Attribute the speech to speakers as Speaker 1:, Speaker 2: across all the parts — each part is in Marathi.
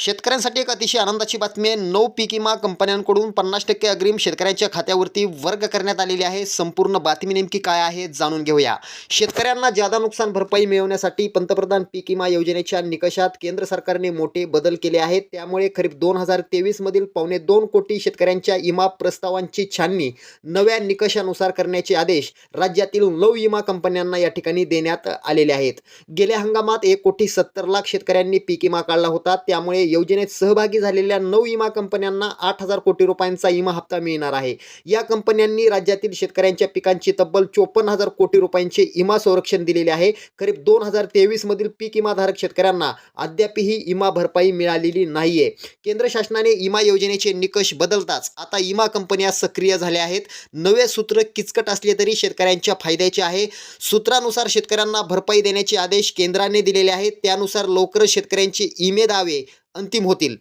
Speaker 1: शेतकऱ्यांसाठी एक अतिशय आनंदाची बातमी आहे. 9 पीक विमा कंपन्यांकडून 50% अग्रिम शेतकऱ्यांच्या खात्यावरती वर्ग करण्यात आलेली आहे. संपूर्ण बातमी नेमकी काय आहे जाणून घेऊया. शेतकऱ्यांना जादा नुकसान भरपाई मिळवण्यासाठी पंतप्रधान पीक विमा योजनेच्या निकषात केंद्र सरकारने मोठे बदल केले आहेत. त्यामुळे खरीप 2023 मधील 2.25 कोटी शेतकऱ्यांच्या विमा प्रस्तावांची छाननी नव्या निकषानुसार करण्याचे आदेश राज्यातील 9 विमा कंपन्यांना या ठिकाणी देण्यात आलेले आहेत. गेल्या हंगामात 1,70,00,000 शेतकऱ्यांनी पीक विमा काढला होता. त्यामुळे योजनेत सहभागी झालेल्या 9 विमा कंपन्यांना 8,000 कोटी रुपयांचा विमा हप्ता मिळणार आहे. या कंपन्यांनी राज्यातील शेतकऱ्यांच्या पिकांची तब्बल 54,000 कोटी रुपयांचे विमा संरक्षण दिलेले आहे. खरीप 2023 मधील पीक विमाधारक शेतकऱ्यांना अद्यापही विमा भरपाई मिळालेली नाहीये. केंद्र शासनाने विमा योजनेचे निकष बदलताच आता विमा कंपन्या सक्रिय झाल्या आहेत. नवे सूत्र किचकट असले तरी शेतकऱ्यांच्या फायद्याचे आहे. सूत्रानुसार शेतकऱ्यांना भरपाई देण्याचे आदेश केंद्राने दिलेले आहेत. त्यानुसार लवकरच शेतकऱ्यांचे विमे दावे अंतिम होतील.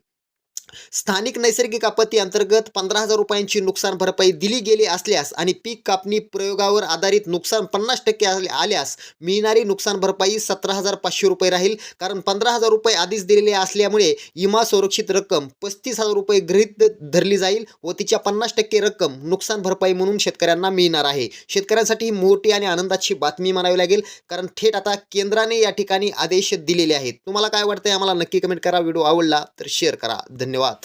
Speaker 1: स्थानिक नैसर्गिक आपत्ती अंतर्गत 15,000 रुपयांची नुकसान भरपाई दिली गेली असल्यास आणि पीक कापणी प्रयोगावर आधारित नुकसान 50% आल्यास मिळणारी नुकसान भरपाई 17,500 रुपये राहील. कारण 15,000 रुपये आधीच दिलेले असल्यामुळे विमा संरक्षित रक्कम 35,000 रुपये गृहीत धरली जाईल व तिच्या 50% रक्कम नुकसान भरपाई म्हणून शेतकऱ्यांना मिळणार आहे. शेतकऱ्यांसाठी मोठी आणि आनंदाची बातमी म्हणावी लागेल, कारण थेट आता केंद्राने या ठिकाणी आदेश दिलेले आहेत. तुम्हाला काय वाटतंय आम्हाला नक्की कमेंट करा. व्हिडिओ आवडला तर शेअर करा. धन्यवाद.